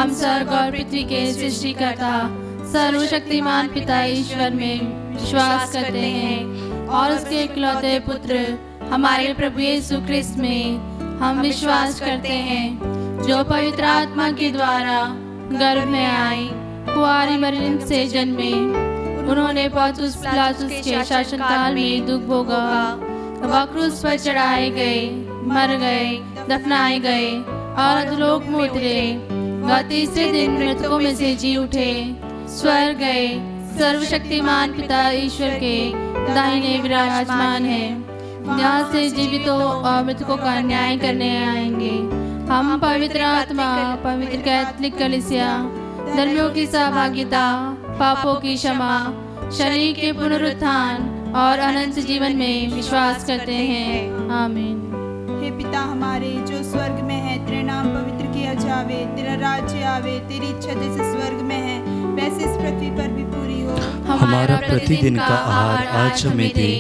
हम स्वर्ग और पृथ्वी के सृष्टिकर्ता सर्वशक्तिमान पिता ईश्वर में विश्वास करते हैं और उसके इकलौते पुत्र हमारे प्रभु यीशु ख्रिस्त में हम विश्वास करते हैं, जो पवित्र आत्मा के द्वारा गर्भ में आए, कुंवारी मरियम से जन्मे। उन्होंने पौलुस पिलातुस के शासनकाल में दुख भोगा, वह क्रूस पर चढ़ाए गए, मर गए, दफनाए गए और अधोलोक में उतरे। वह तीसरे दिन मृतकों में से जी उठे, स्वर्ग गए, सर्वशक्तिमान पिता ईश्वर के दाहिने विराजमान है, यहाँ से जीवितों और मृतकों का न्याय करने आएंगे। हम पवित्र आत्मा, पवित्र कैथोलिक कलीसिया, धर्मियों की सहभागिता, पापों की क्षमा, शरीर के पुनरुत्थान और अनंत जीवन में विश्वास करते हैं। आमीन। हे पिता हमारे जो स्वर्ग में है, तेरा नाम पवित्र किया जावे, तेरा राज्य आवे, तेरी इच्छा जैसे स्वर्ग में है वैसे इस पृथ्वी पर भी पूरी हो। हमारा प्रतिदिन का आहार आज हमें दे,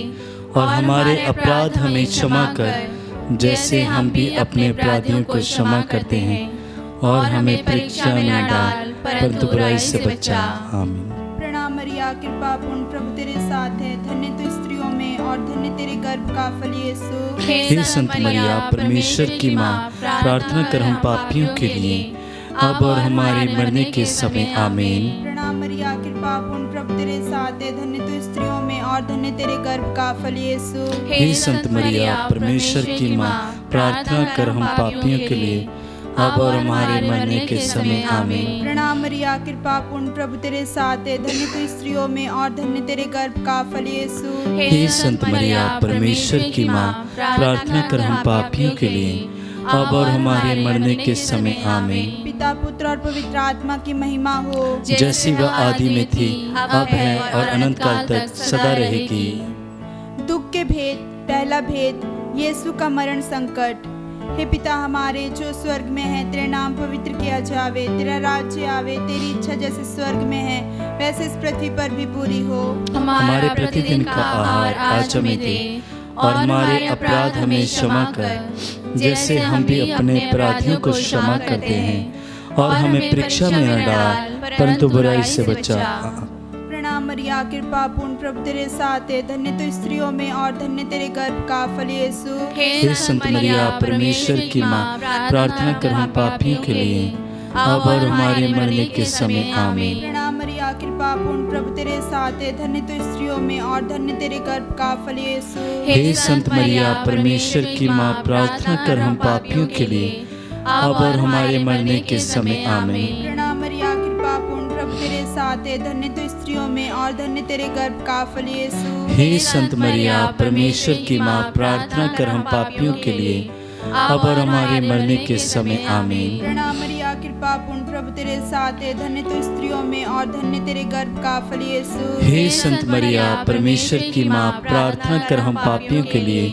और हमारे अपराध हमें क्षमा कर, जैसे हम भी अपने अपराधियों को क्षमा करते हैं, और हमें परीक्षा में न डाल, परंतु बुराई से बचा। आमीन। प्रणाम मरिया, कृपा पूर्ण, प्रभु तेरे साथ है, धन्य तू स्त्रियों में और धन्य तेरे गर्भ का फल यीशु। हे संत मरिया, परमेश्वर की माँ, प्रार्थना कर हम पापियों के लिए, अब और हमारे मरने के समय। आमीन। प्रणाम मरिया, कृपा पूर्ण, प्रभु तेरे साथ है, धन्य तू स्त्रियों में और धन्य तेरे गर्भ का फल यीशु। हे संत मरिया, परमेश्वर की माँ, प्रार्थना कर हम पापियों के लिए, अब और हमारे मरने के समय। आमीन। प्रणाम मरिया, कृपा पूर्ण, प्रभु तेरे साथ है, धन्य तू स्त्रियों में और धन्य तेरे गर्भ का फल यीशु। हे संत मरिया, परमेश्वर की माँ, प्रार्थना कर हम पापियों के लिए, अब और हमारे मरने के समय। आमीन। पिता, पुत्र और पवित्र आत्मा की महिमा हो, जैसी वह आदि में थी, अब है और अनंत काल तक सदा रहेगी। दुख के भेद। पहला भेद, यीशु का मरण संकट। हे पिता हमारे जो स्वर्ग में है, तेरा नाम पवित्र किया जावे, तेरा राज्य आवे, तेरी इच्छा जैसे स्वर्ग में है वैसे इस पृथ्वी पर भी पूरी हो। हमारे प्रतिदिन का आहार आज हमें दे, और हमारे अपराध हमें क्षमा कर, जैसे हम भी अपने अपराधियों को क्षमा करते हैं, और हमें परीक्षा में न डाल, परंतु बुराई से बचा। प्रणाम मरिया, कृपा पूर्ण, प्रभु तेरे साथ है, धन्य तू स्त्रियों में और धन्य तेरे गर्भ का फल यीशु। हे संत मरिया, परमेश्वर की माँ, प्रार्थना कर हम पापियों के लिए, अब और हमारे मरने के समय। आमीन। प्रणाम मरिया, कृपा पूर्ण, प्रभु तेरे साथ है, धन्य तू स्त्रियों में और धन्य तेरे गर्भ का फल यीशु। हे संत मरिया, परमेश्वर की माँ, प्रार्थना कर हम पापियों के लिए, अब और हमारे मरने के समय। आमीन। प्रणाम मरिया, कृपा पूर्ण, प्रभु तेरे साथ है, धन्य तू स्त्रियों में और धन्य तेरे गर्भ का फल यीशु। हे संत मरिया, परमेश्वर की माँ, प्रार्थना कर हम पापियों के लिए, अब और हमारे मरने के समय। आमीन। प्रणाम मरिया, कृपा पूर्ण, प्रभु तेरे साथ है, धन्य तू स्त्रियों में और धन्य तेरे गर्भ का फल यीशु। हे संत मरिया, परमेश्वर की माँ, प्रार्थना कर हम पापियों के लिए,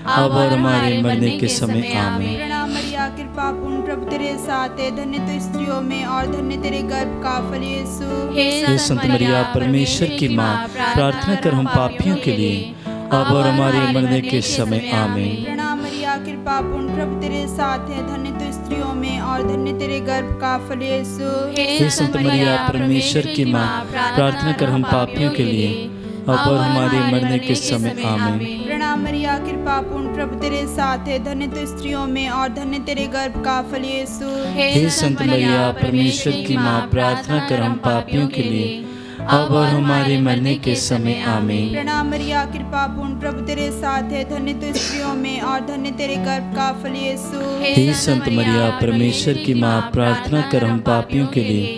अब और हमारे मरने के समय। आमीन। प्रणाम मरिया, कृपा पूर्ण, प्रभु तेरे साथ है, धन्य तू स्त्रियों में और धन्य तेरे गर्भ का फल यीशु। हे संत मरिया, परमेश्वर की माँ, प्रार्थना कर हम पापियों के लिए, अब और हमारे मरने के समय। आमीन। प्रणाम मरिया, कृपा पूर्ण, प्रभु तेरे साथ है, धन्य तू स्त्रियों में और धन्य तेरे गर्भ का फल यीशु। हे संत मरिया, परमेश्वर की माँ, प्रार्थना कर हम पापियों के लिए, अब और हमारे मरने के समय। आमीन। प्रणाम मरिया, कृपा पूर्ण, प्रभु तेरे साथ है, धन्य तू स्त्रियों में और धन्य तेरे गर्भ का फल यीशु। हे संत मरिया, परमेश्वर की माँ, प्रार्थना कर हम पापियों के लिए, अब और हमारे मरने के समय। आमीन। प्रणाम मरिया, कृपा पूर्ण, प्रभु तेरे साथ है, धन्य तू स्त्रियों में और धन्य तेरे गर्भ का फल यीशु। हे संत मरिया, परमेश्वर की माँ, प्रार्थना कर हम पापियों के लिए,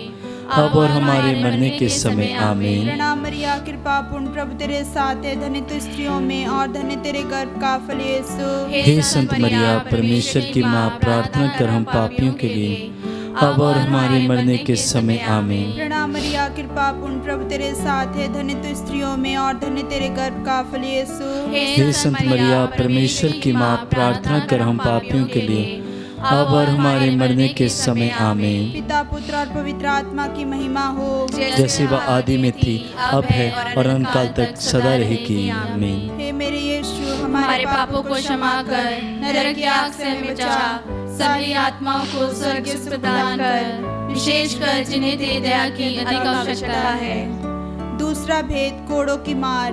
अब और हमारे मरने के समय। आमीन। प्रणाम मरिया, कृपा पूर्ण, प्रभु तेरे साथ है, धन्य तू स्त्रियों में और धन्य तेरे गर्भ का फल यीशु। हे संत मरिया, परमेश्वर की माँ, प्रार्थना कर हम पापियों के लिए, अब और हमारे मरने के समय। आमीन। प्रणाम मरिया, कृपा पूर्ण, प्रभु तेरे साथ है, धन्य तू स्त्रियों में और धन्य तेरे गर्भ का फल यीशु। हे संत मरिया, परमेश्वर की माँ, प्रार्थना कर हम पापियों के लिए, अब और हमारे मरने के समय। आमीन। पिता, पुत्र और पवित्र आत्मा की महिमा हो, जैसे वह आदि में थी, अब है और अनंत काल तक सदा रहेगी। आमीन। हे मेरे यीशु, हमारे पापों को क्षमा कर, नरक की आग से हमें बचा, सभी आत्माओं को स्वर्ग सुख प्रदान कर, विशेषकर जिन्हें तेरी दया की अधिक आवश्यकता है। दूसरा भेद, कोड़ों की मार।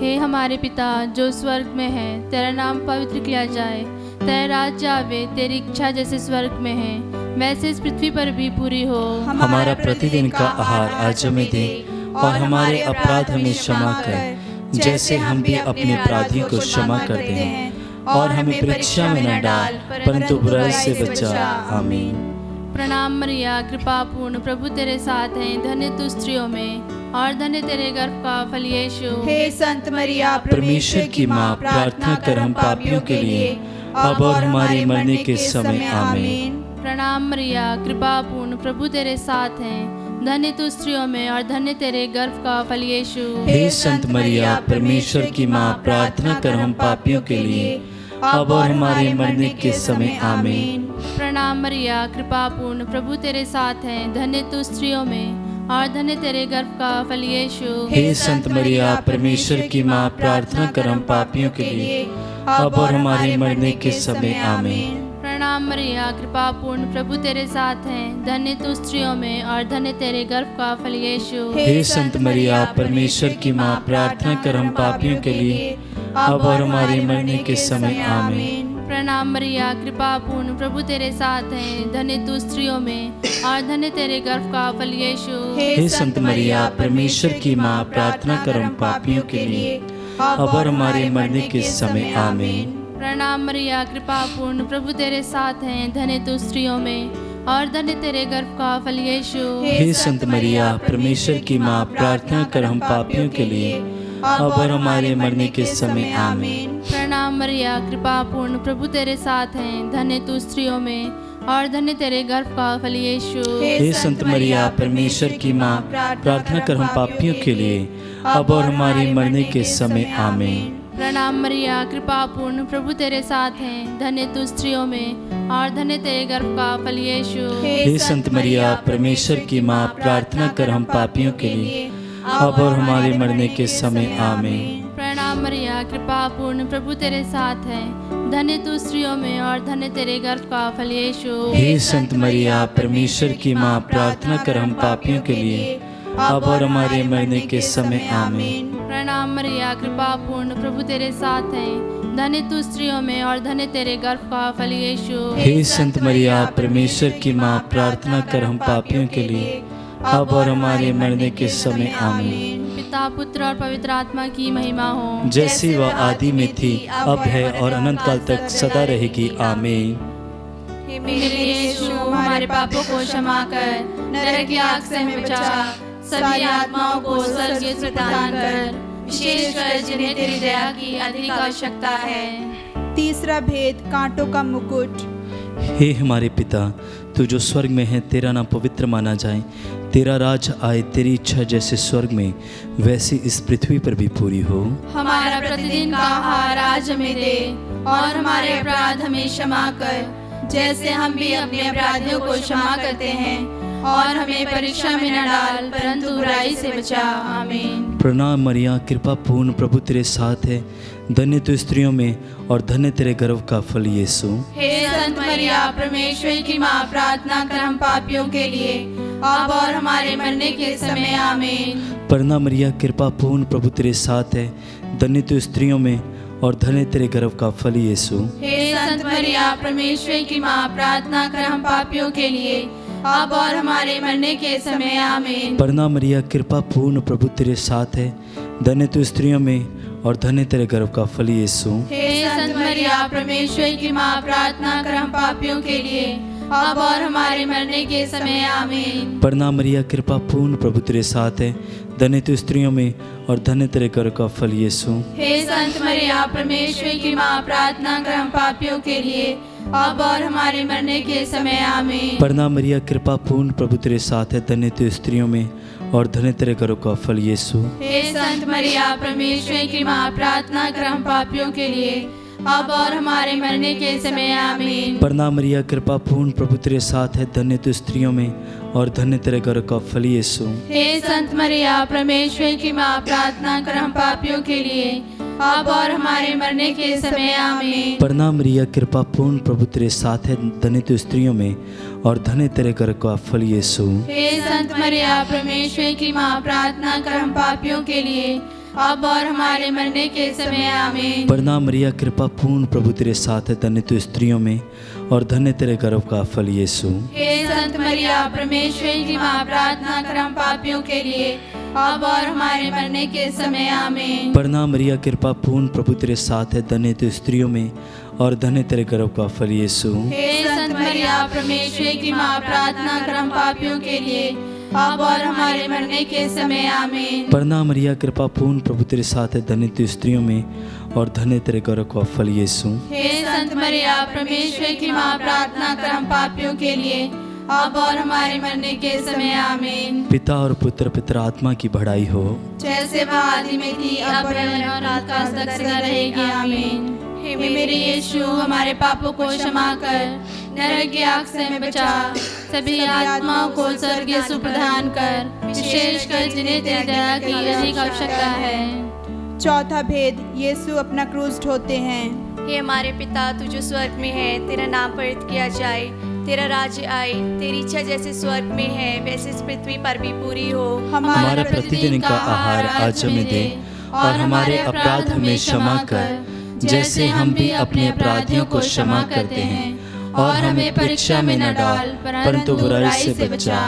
हे हमारे पिता जो स्वर्ग में है, तेरा नाम पवित्र किया जाए, तेरा राज्य आवे, तेरी इच्छा जैसे स्वर्ग में है वैसे इस पृथ्वी पर भी पूरी हो। हमारा प्रतिदिन का आहार आज हमें दे, और हमारे अपराध हमें क्षमा कर, जैसे हम भी अपने अपराधियों को क्षमा करते हैं, और हमें परीक्षा में न डाल, परंतु बुराई से बचा। आमीन। प्रणाम मरिया, कृपा पूर्ण, प्रभु तेरे साथ हैं, धन्य तू स्त्रियों में और धन्य तेरे गर्भ का फल यीशु। हे संत मरिया, परमेश्वर की माँ, प्रार्थना कर हम पापियों के लिए, अब और हमारे मरने के समय। आमीन। प्रणाम मरिया, कृपा पूर्ण, प्रभु तेरे साथ हैं, धन्य तू स्त्रियों में और धन्य तेरे गर्भ का फल यीशु। हे संत मरिया, परमेश्वर की माँ, प्रार्थना कर हम पापियों के लिए, अब और हमारे मरने के समय। आमीन। प्रणाम मरिया, कृपा पूर्ण, प्रभु तेरे साथ हैं, धन्य तू स्त्रियों में और धन्य तेरे गर्भ का फल यीशु। हे संत मरिया, परमेश्वर की माँ, प्रार्थना कर हम पापियों के लिए, अब और हमारे मरने के समय। आमीन। प्रणाम मरिया, कृपा पूर्ण, प्रभु तेरे साथ हैं, धन्य तू स्त्रियों में और धन्य तेरे गर्भ का फल यीशु। हे संत मरिया, परमेश्वर की माँ, प्रार्थना कर हम पापियों के लिए, अब और हमारे मरने के समय। आमीन। प्रणाम मरिया, कृपा पूर्ण, प्रभु तेरे साथ हैं, धन्य तू स्त्रियों में और धन्य तेरे गर्भ का फल यीशु। हे संत मरिया, परमेश्वर की माँ, प्रार्थना कर हम पापियों के लिए, अब और हमारे मरने के समय। आमीन। प्रणाम मरिया, कृपा पूर्ण, प्रभु तेरे साथ हैं, धन्य तू स्त्रियों में और धन्य तेरे गर्भ का फल यीशु। हे संत मरिया, परमेश्वर की माँ, प्रार्थना कर हम पापियों के लिए, अब और हमारे मरने के समय। आमीन। प्रणाम मरिया, कृपा पूर्ण, प्रभु तेरे साथ हैं, धन्य तू स्त्रियों में और धन्य तेरे गर्भ का फल यीशु। हे संत मरिया, परमेश्वर की माँ, प्रार्थना कर हम पापियों के लिए, अब और हमारे मरने के समय। आमीन। प्रणाम मरिया, कृपा पूर्ण, प्रभु तेरे साथ हैं, धन्य तू स्त्रियों में और धन्य तेरे गर्भ का फल यीशु। हे संत मरिया, परमेश्वर की माँ, प्रार्थना कर हम पापियों के लिए, अब और हमारे मरने के समय। आमीन। प्रणाम मरिया, कृपा पूर्ण, प्रभु तेरे साथ हैं, धन्य तू स्त्रियों में और धन्य तेरे गर्भ का फल यीशु। हे संत मरिया, परमेश्वर की माँ, प्रार्थना कर हम पापियों के लिए, अब और हमारे मरने के समय। आमीन। प्रणाम मरिया, कृपा पूर्ण, प्रभु तेरे साथ हैं, धन्य तू स्त्रियों में और धन्य तेरे गर्भ का फल यीशु। हे संत मरिया, परमेश्वर की माँ, प्रार्थना कर हम पापियों के लिए, अब और हमारे मरने के समय। आमीन। पिता, पुत्र और पवित्र आत्मा की महिमा हो, जैसी वह आदि में थी, अब है और अनंत काल तक सदा रहेगी। आमीन। हे मेरे यीशु, हमारे पापों को क्षमा कर, नरक की आग से हमें बचा, सभी आत्माओं को स्वर्ग सुख प्रदान कर, विशेषकर जिन्हें तेरी दया की अधिक आवश्यकता है। तीसरा भेद, कांटों का मुकुट। हे हमारे पिता, तू जो स्वर्ग में है, तेरा नाम पवित्र माना जाए, तेरा राज आए, तेरी इच्छा जैसे स्वर्ग में वैसी इस पृथ्वी पर भी पूरी हो। हमारा प्रतिदिन का आहार आज हमें दे, और हमारे अपराध हमें क्षमा कर, जैसे हम भी अपने अपराधियों को क्षमा करते हैं, और हमें परीक्षा में न डाल, परंतु बुराई से बचा। आमीन। प्रणाम मरिया, कृपा पूर्ण, प्रभु तेरे साथ है, धन्य तू स्त्रियों में और धन्य तेरे गर्भ का फल यीशु। हे संत मरिया, परमेश्वर की माँ, प्रार्थना कर हम पापियों के लिए, अब और हमारे मरने के समय। आमीन। प्रणाम मरिया, कृपा पूर्ण, प्रभु तेरे साथ है, धन्य तू स्त्रियों में और धन्य तेरे गर्भ का फल यीशु। हे संत मरिया, परमेश्वर की माँ, प्रार्थना कर हम पापियों के लिए, अब और हमारे मरने के समय। आमीन। प्रणाम मरिया, कृपा पूर्ण, प्रभु तेरे साथ है, धन्य तू स्त्रियों में और धन्य तेरे गर्भ का फल यीशु। हे संत मरिया, परमेश्वर की माँ, प्रार्थना कर हम पापियों के लिए, अब और हमारे मरने के समय। आमीन। प्रणाम मरिया, कृपा पूर्ण, प्रभु तेरे साथ है, धन्य तू स्त्रियों में और धन्य तेरे गर्भ का फल यीशु। हे संत मरिया, परमेश्वर की माँ, प्रार्थना कर हम पापियों के लिए, अब और हमारे मरने के समय। आमीन। प्रणाम मरिया, कृपा पूर्ण, प्रभु तेरे साथ है, धन्य तू स्त्रियों में और धन्य तेरे गर्भ का फल यीशु। हे संत मरिया, परमेश्वर की माँ, प्रार्थना कर हम पापियों के लिए, अब और हमारे मरने के समय। आमीन। प्रणाम मरिया, कृपा पूर्ण, प्रभु तेरे साथ है, धन्य तू स्त्रियों में और धन्य तेरे गर्भ का फल यीशु। हे संत मरिया, परमेश्वर की माँ, प्रार्थना कर हम पापियों के लिए, अब और हमारे मरने के समय आमीन। प्रणाम मरिया, कृपा पूर्ण, प्रभु तेरे साथ है, धन्य तू स्त्रियों में और धन्य तेरे गर्भ का फल यीशु। हे संत मरिया, परमेश्वर की माँ, प्रार्थना कर हम पापियों के लिए, अब और हमारे मरने के समय आमीन। प्रणाम मरिया, कृपा पूर्ण, प्रभु तेरे साथ है, धन्य तू स्त्रियों में और धन्य तेरे गर्भ का फल यीशु। हे संत मरिया, परमेश्वर की माँ, प्रार्थना कर हम पापियों के लिए, अब और हमारे मरने के समय आमीन। प्रणाम मरिया, कृपा पूर्ण, प्रभु तेरे साथ है, धन्य तू स्त्रियों में और धन्य तेरे गर्भ का फल यीशु। हे संत मरिया, परमेश्वर की माँ, प्रार्थना कर हम पापियों के लिए, अब और हमारे मरने के समय आमीन। प्रणाम मरिया, कृपा पूर्ण, प्रभु तेरे साथ है, धन्य तू स्त्रियों में और धन्य तेरे गर्भ का फल यीशु। हे संत मरिया, परमेश्वर की माँ, प्रार्थना कर हम पापियों के लिए, अब और हमारे मरने के समय आमीन। पिता और पुत्र पितर आत्मा की बढ़ाई हो, जैसे वह आदि में थी, अब है और आकाश तक सदा रहेगी आमीन। हे मेरे यीशु, हमारे पापों को क्षमा कर, नरक की आग से हमें बचा, सभी आत्माओं को स्वर्गीय सुख प्रदान कर, विशेषकर जिन्हें तेरी दया की अधिक आवश्यकता है। चौथा भेद, यीशु अपना क्रूस ढोते हैं। हे हमारे पिता, तू जो स्वर्ग में है, तेरा नाम पवित्र किया जाए, तेरा राज्य आए, तेरी इच्छा जैसे स्वर्ग में है वैसे इस पृथ्वी पर भी पूरी हो। हमारा प्रतिदिन का आहार आज हमें दे और हमारे अपराध हमें क्षमा कर, जैसे हम भी अपने अपराधियों को क्षमा करते हैं, और हमें परीक्षा में न डाल, परंतु बुराई से बचा।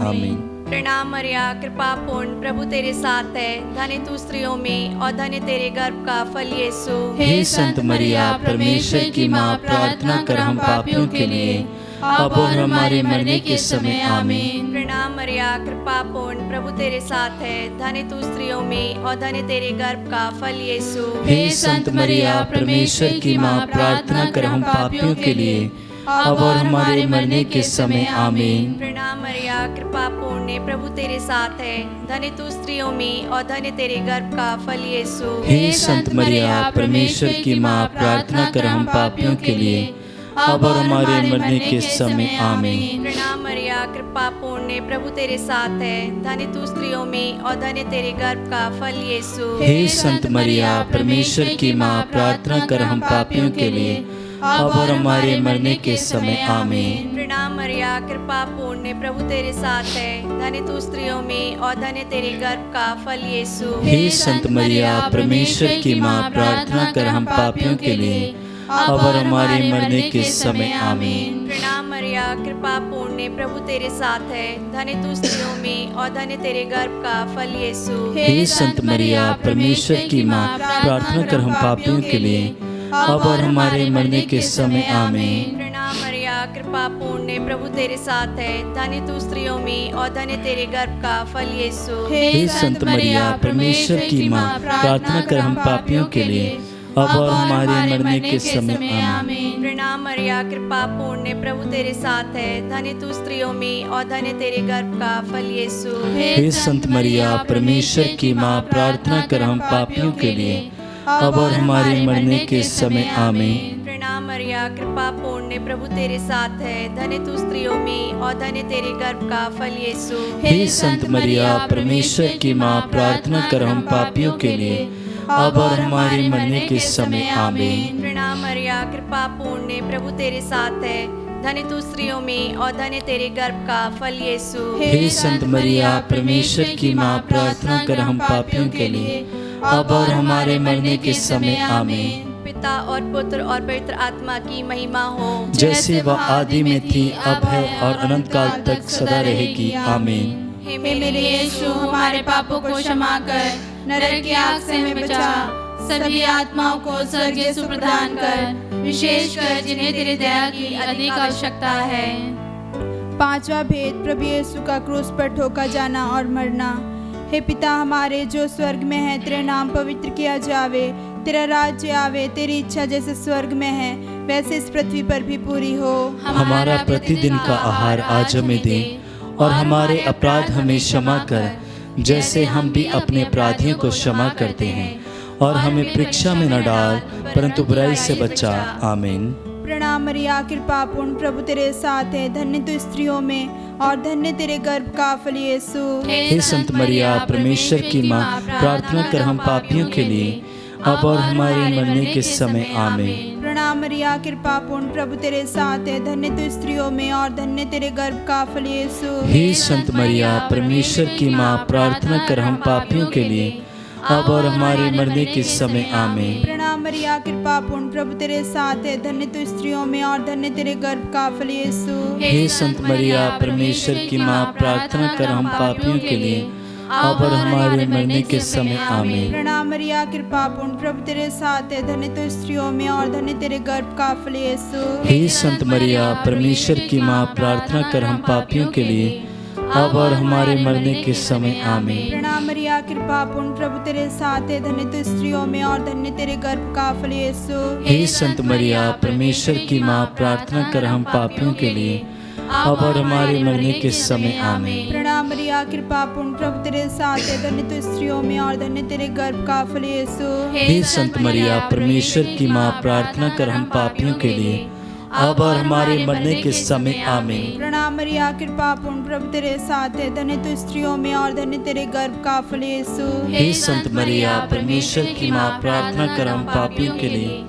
आमीन। प्रणाम मरिया, कृपा पूर्ण, प्रभु तेरे साथ है, धन्य तू स्त्रियों में और धन्य तेरे गर्भ का फल यीशु। हे संत मरिया, परमेश्वर की माँ, प्रार्थना कर हम पापियों के लिए, अब और हमारे मरने के समय आमीन। प्रणाम मरिया, कृपा पूर्ण, प्रभु तेरे साथ है, धन्य तू स्त्रियों में और धन्य तेरे गर्भ का फल यीशु। हे संत मरिया, परमेश्वर की माँ, प्रार्थना कर हम पापियों के लिए, अब और हमारे मरने के समय आमीन। प्रणाम मरिया, कृपा पूर्ण, प्रभु तेरे साथ है, धन्य तू स्त्रियों में और धन्य तेरे गर्भ का फल यीशु। हे संत मरिया, परमेश्वर की माँ, प्रार्थना कर हम पापियों के लिए, अब और हमारे मरने के समय आमीन। प्रणाम मरिया, कृपा पूर्ण, प्रभु तेरे साथ है, धन्य तू स्त्रियों में और धन्य तेरे गर्भ का फल यीशु। हे संत मरिया, परमेश्वर की माँ, प्रार्थना कर हम पापियों के लिए, अब और हमारे मरने के समय आमीन। प्रणाम मरिया, कृपा पूर्ण, प्रभु तेरे साथ है, धन्य तू स्त्रियों में और धन्य तेरे गर्भ का फल यीशु। हे संत मरिया, परमेश्वर की माँ, प्रार्थना कर हम पापियों के लिए, अब और हमारे मरने के समय आमीन। प्रणाम मरिया, कृपा पूर्ण, प्रभु तेरे साथ है, धन्य तू स्त्रियों में और धन्य तेरे गर्भ का फल यीशु। हे संत मरिया, परमेश्वर की माँ, प्रार्थना कर हम पापियों के लिए, अब और हमारे मरने के समय आमीन। प्रणाम मरिया, कृपा पूर्ण, प्रभु तेरे साथ है, धन्य तू स्त्रियों में और धन्य तेरे गर्भ का फल यीशु। हे संत मरिया, परमेश्वर की माँ, प्रार्थना कर हम पापियों के लिए, अब और हमारे मरने के समय आमीन। प्रणाम मरिया, कृपा पूर्ण, प्रभु तेरे साथ है, धन्य तू स्त्रियों में और धन्य तेरे गर्भ का फल यीशु। हे संत मरिया, परमेश्वर की माँ, प्रार्थना कर हम पापियों के लिए, अब और हमारे मरने के समय आमीन। प्रणाम मरिया, कृपा पूर्ण, प्रभु तेरे साथ है, धन्य तू स्त्रियों में और धन्य तेरे गर्भ का फल यीशु। हे संत मरिया, परमेश्वर की माँ, प्रार्थना कर हम पापियों के लिए, अब और हमारे मरने के समय आमीन। प्रणाम मरिया, कृपा पूर्ण, प्रभु तेरे साथ है, धन्य तू स्त्रियों में और धन्य तेरे गर्भ का फल यीशु। हे संत मरिया, परमेश्वर की माँ, प्रार्थना कर हम पापियों के लिए, अब और हमारे मरने के समय आमीन। पिता और पुत्र और पवित्र आत्मा की महिमा हो, जैसे वह आदि में थी, अब है और अनंत काल तक सदा रहेगी आमीन। हे मेरे यीशु, हमारे पापों को क्षमा कर, नरक की आग से हमें बचा, सभी आत्माओं को स्वर्गीय सुख प्रदान कर, विशेषकर जिन्हें तेरी दया की अधिक आवश्यकता है। पांचवा भेद, प्रभु यीशु का क्रूस पर ठोका जाना और मरना। हे पिता हमारे जो स्वर्ग में है, तेरा नाम पवित्र किया जावे, तेरा राज्य आवे, तेरी इच्छा जैसे स्वर्ग में है वैसे इस पृथ्वी पर भी पूरी हो। हमारा प्रतिदिन का आहार आज हमें दे और हमारे अपराध हमें क्षमा कर, जैसे हम भी अपने अपराधियों को क्षमा करते हैं, और हमें परीक्षा में न डाल, परंतु बुराई से बचा। आमीन। प्रणाम मरिया, कृपा पूर्ण, प्रभु तेरे साथ है, धन्य तू स्त्रियों में और धन्य तेरे गर्भ का फल यीशु। हे संत मरिया, परमेश्वर की माँ, प्रार्थना कर हम पापियों के लिए, अब और हमारे मरने के समय आमीन। प्रणाम मरिया, कृपा पूर्ण, प्रभु तेरे साथ है, धन्य तू स्त्रियों में और धन्य तेरे गर्भ का फल यीशु। हे संत मरिया, परमेश्वर की माँ, प्रार्थना कर हम पापियों के लिए, अब और हमारे मरने के समय आमीन। प्रणाम मरिया, कृपा पूर्ण, प्रभु तेरे साथ है, धन्य तू स्त्रियों में और धन्य तेरे गर्भ का फल यीशु। हे संत मरिया, परमेश्वर की माँ, प्रार्थना कर हम पापियों के लिए, अब और हमारे मरने के समय आमीन। प्रणाम मरिया, कृपा पूर्ण, प्रभु तेरे साथ है, धन्य तू स्त्रियों में और धन्य तेरे गर्भ का फल यीशु। हे संत मरिया, परमेश्वर की माँ, प्रार्थना कर हम पापियों के लिए, अब और हमारे मरने के समय आमीन। प्रणाम मरिया, कृपा पूर्ण, प्रभु तेरे साथ है, धन्य तू स्त्रियों में और धन्य तेरे गर्भ का फल यीशु। हे संत मरिया, परमेश्वर की माँ, प्रार्थना कर हम पापियों के लिए, अब और हमारे मरने के समय आमीन। प्रणाम मरिया, कृपा पूर्ण, प्रभु तेरे साथ है, धन्य तू स्त्रियों में और धन्य तेरे गर्भ का फल यीशु। हे संत मरिया, परमेश्वर की माँ, प्रार्थना कर हम पापियों के लिए, अब और हमारे मरने के समय आमीन। प्रणाम मरिया, कृपा पूर्ण, प्रभु तेरे साथ है, धन्य तू स्त्रियों में और धन्य तेरे गर्भ का फल यीशु। हे संत मरिया, परमेश्वर की माँ, प्रार्थना कर हम पापियों के लिए,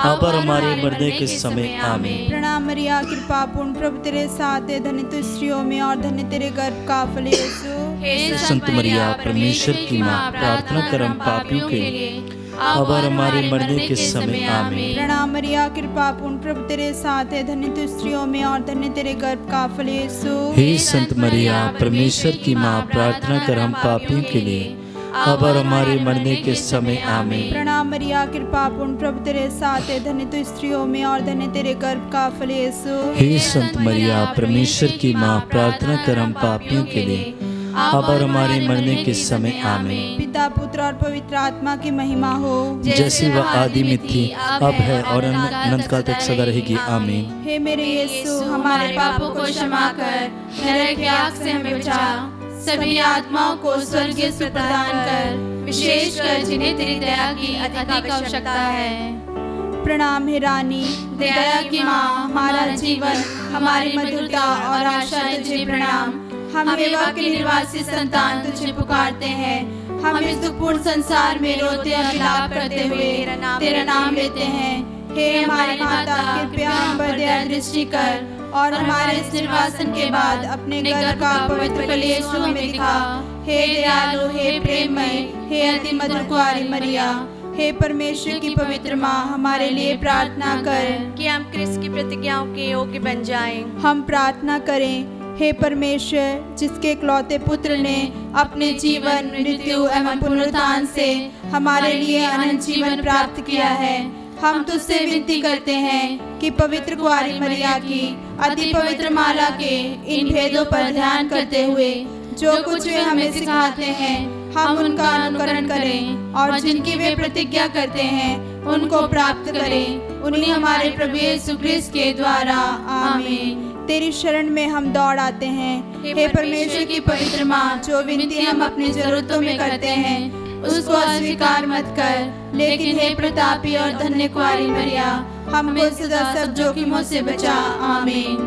अब और हमारे मरने के समय आमीन। प्रणाम मरिया, कृपा पूर्ण, प्रभु तेरे साथ है, धन्य तू स्त्रियों में और धन्य तेरे गर्भ का फल यीशु। हे संत मरिया, परमेश्वर की माँ, प्रार्थना कर हम पापियों के लिए, अब और हमारे मरने के समय आमीन। प्रणाम मरिया, कृपा पूर्ण, प्रभु तेरे साथ है, धन्य तू स्त्रियों में और धन्य तेरे गर्भ का फल यीशु। हे संत मरिया, परमेश्वर की माँ, प्रार्थना कर हम पापियों के लिए, अब और हमारे मरने के समय आमीन। प्रणाम मरिया, कृपा पूर्ण, प्रभु तेरे साथ है, धन्य तू स्त्रियों में और धन्य तेरे गर्भ का फल यीशु। हे संत मरिया, परमेश्वर की माँ, प्रार्थना कर हम पापियों के लिए, अब और हमारे मरने के समय आमीन। पिता, पुत्र और पवित्र आत्मा की महिमा हो, जैसी वह आदि में थी, अब है और अनंत काल तक सदा रहेगी आमीन। हे मेरे यीशु, हमारे पापों को क्षमा कर, नरक की आग से हमें बचा, सभी आत्माओं को स्वर्गीय सुख प्रदान कर, विशेषकर जिन्हें तेरी दया की अधिक आवश्यकता है। प्रणाम हे रानी, दया की माँ, हमारा जीवन, हमारी मधुरता और आशा तुझे प्रणाम। हम एवा के निर्वासी संतान तुझे पुकारते हैं। हम इस दुखपूर्ण संसार में रोते और विलाप करते हुए तेरा नाम लेते हैं। हे हमारी माता, कृपया हम पर दया दृष्टि कर और हमारे इस निर्वासन के बाद अपने गर्भ का पवित्र फल यीशु हमें दिखा। हे दयालु, हे प्रेममय, हे अति मधुर कुंवारी मरिया, हे परमेश्वर की पवित्र माँ, हमारे लिए प्रार्थना कर कि हम क्रिस्त की प्रतिज्ञाओं के योग्य बन जाएं। हम प्रार्थना करें। हे परमेश्वर, जिसके इकलौते पुत्र ने अपने जीवन, मृत्यु एवं पुनरुत्थान से हमारे लिए अनंत जीवन प्राप्त किया है, हम तुझसे विनती करते हैं कि पवित्र कुंवारी मरिया की अति पवित्र माला के इन भेदों पर ध्यान करते हुए जो कुछ वे हमें सिखाते हैं, हम उनका अनुकरण करें और जिनकी वे प्रतिज्ञा करते हैं उनको प्राप्त करें। उन्हीं हमारे प्रभु यीशु ख्रिस्त के द्वारा, आमीन। तेरी शरण में हम दौड़ आते हैं। हे परमेश्वर की पवित्र माँ, जो विनती हम अपनी जरूरतों में करते हैं उसको अस्वीकार मत कर, लेकिन हे प्रतापी और धन्य कुंवारी मरिया, हमको सदा सब जोखिमों से बचा, आमीन।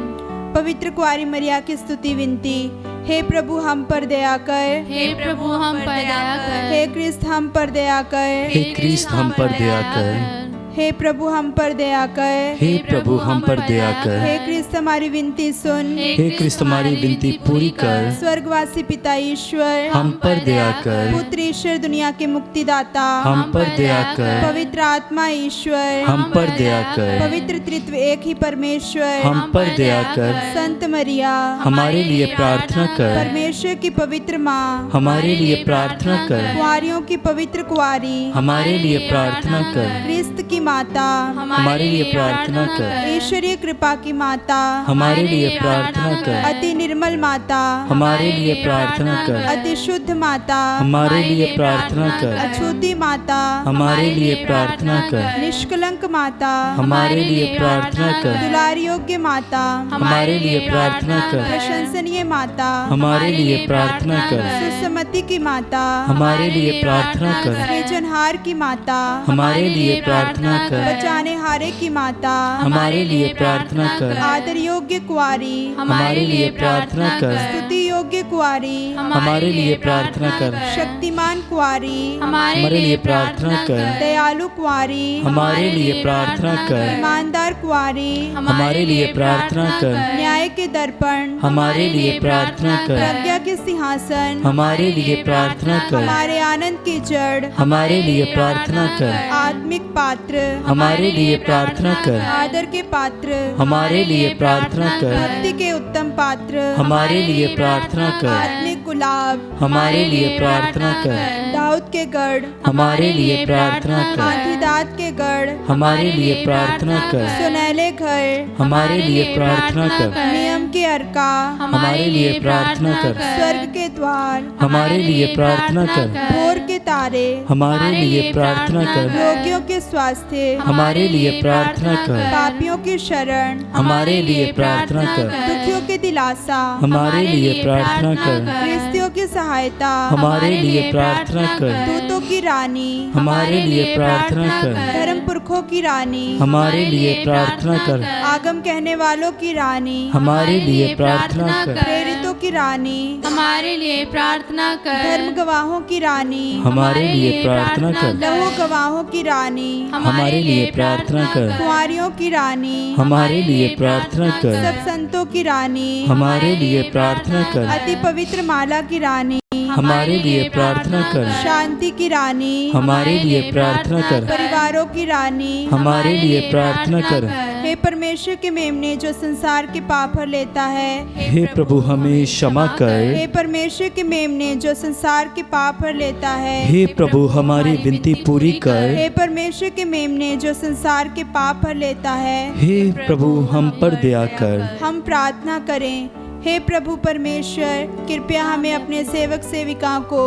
पवित्र कुंवारी मरिया की स्तुति विनती। हे प्रभु, हम पर दया कर। हे प्रभु, हम पर दया कर। हे क्रिस्त, हम पर दया कर। हे क्रिस्त, हम पर दया कर। हे प्रभु, हम पर दया कर। हे प्रभु, हम पर दया कर। हे क्रिस्त, हमारी विनती सुन। हे क्रिस्त, हमारी विनती पूरी कर। स्वर्गवासी पिता ईश्वर, हम पर दया कर। पुत्र ईश्वर, दुनिया के मुक्तिदाता, हम पर दया कर। पवित्र आत्मा ईश्वर, हम पर दया कर। पवित्र त्रित्व एक ही परमेश्वर, हम पर दया कर। संत मरिया, हमारे लिए प्रार्थना कर। परमेश्वर की पवित्र माँ, हमारे लिए प्रार्थना कर। कुंवारियों की पवित्र कुंवारी, हमारे लिए प्रार्थना कर। क्रिस्त की माता, हमारे लिए प्रार्थना कर। ईश्वरीय कृपा की माता, हमारे लिए प्रार्थना कर। अति निर्मल माता, हमारे लिए प्रार्थना कर। अति शुद्ध माता, हमारे लिए प्रार्थना कर। अछूती माता, हमारे लिए प्रार्थना कर। निष्कलंक माता, हमारे लिए प्रार्थना कर। दुलार योग्य माता, हमारे लिए प्रार्थना कर। प्रशंसनीय माता, हमारे लिए प्रार्थना कर। सुसमति की माता, हमारे लिए प्रार्थना कर। सृजनहार की माता, हमारे लिए प्रार्थना प्रार्थना कर। बचाने हारे की माता हमारे लिए प्रार्थना कर। आदर योग्य कुंवारी हमारे लिए प्रार्थना कर। स्तुति योग्य कुंवारी हमारे लिए प्रार्थना कर। शक्तिमान कुंवारी हमारे लिए प्रार्थना कर। दयालु कुंवारी हमारे लिए प्रार्थना कर। ईमानदार कुंवारी हमारे लिए प्रार्थना कर। न्याय के दर्पण हमारे लिए प्रार्थना कर। प्रज्ञा के सिंहासन हमारे लिए प्रार्थना कर। हमारे आनंद की जड़ हमारे लिए प्रार्थना कर। आत्मिक पात्र हमारे लिए प्रार्थना कर। आदर के पात्र हमारे लिए प्रार्थना कर। भक्ति के उत्तम पात्र हमारे लिए प्रार्थना कर। आत्मिक गुलाब हमारे लिए प्रार्थना कर। दाऊद के गढ़ हमारे लिए प्रार्थना कर। आंधिदात के गढ़ हमारे लिए प्रार्थना कर। सुनहले घर हमारे लिए प्रार्थना कर। नियम के अर्का हमारे लिए प्रार्थना कर। स्वर्ग के द्वार हमारे लिए प्रार्थना कर। भोर के तारे हमारे लिए प्रार्थना कर। रोगियों के स्वास्थ्य हमारे लिए प्रार्थना कर। पापियों की शरण हमारे लिए प्रार्थना कर। दुखियों के दिलासा हमारे लिए प्रार्थना कर। गृहस्थियों की सहायता हमारे लिए प्रार्थना कर। दूतों की रानी हमारे लिए प्रार्थना कर। धर्म पुरखों की रानी हमारे लिए प्रार्थना कर। आगम कहने वालों की रानी हमारे लिए प्रार्थना कर। प्रेरितों की रानी हमारे लिए प्रार्थना कर। धर्म गवाहों की रानी हमारे लिए प्रार्थना कर। लहू गवाहों की रानी हमारे लिए प्रार्थना कर। कुंवारियों की रानी हमारे लिए प्रार्थना कर। सब संतों की रानी हमारे लिए प्रार्थना कर। अति पवित्र माला की रानी हमारे लिए प्रार्थना कर। शांति की रानी हमारे लिए प्रार्थना कर। परिवारों की रानी हमारे लिए प्रार्थना कर। हे परमेश्वर के मेमने जो संसार के पाप हर लेता है हे प्रभु हमें क्षमा कर। हे परमेश्वर के मेमने जो संसार के पाप हर लेता है हे प्रभु हमारी विनती पूरी कर। हे परमेश्वर के मेमने जो संसार के पाप हर लेता है हे प्रभु हम पर दया कर। हम प्रार्थना करें। हे प्रभु परमेश्वर कृपया हमें अपने सेवक सेविकाओं को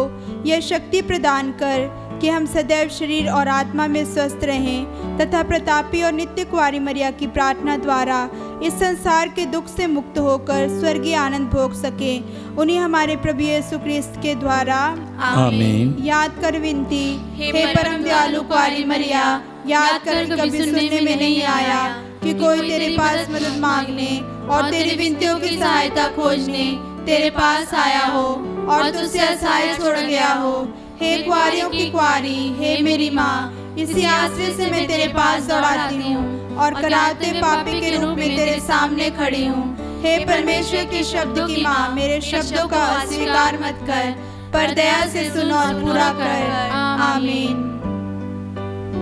यह शक्ति प्रदान कर कि हम सदैव शरीर और आत्मा में स्वस्थ रहें तथा प्रतापी और नित्य कुंवारी मरिया की प्रार्थना द्वारा इस संसार के दुख से मुक्त होकर स्वर्गीय आनंद भोग सकें। उन्हीं हमारे प्रभु यीशु क्रिस्त के द्वारा आमीन। याद कर विनती। हे परम दयालु कुंवारी मरिया, याद कर कि कभी सुनने में नहीं आया कि कोई तेरे पास मदद मांगने और तेरी विनतियों की सहायता खोजने तेरे पास आया हो और तुझसे असहाय छोड़ गया हो। हे कुंवारियों की कुंवारी, हे मेरी माँ, इसी आश्रय से मैं तेरे पास दौड़ाती हूँ और कराते पापी के रूप में तेरे सामने खड़ी हूँ। हे परमेश्वर के शब्द की माँ, मेरे शब्दों का अस्वीकार मत कर, पर दया से सुन और पूरा कर। आमीन।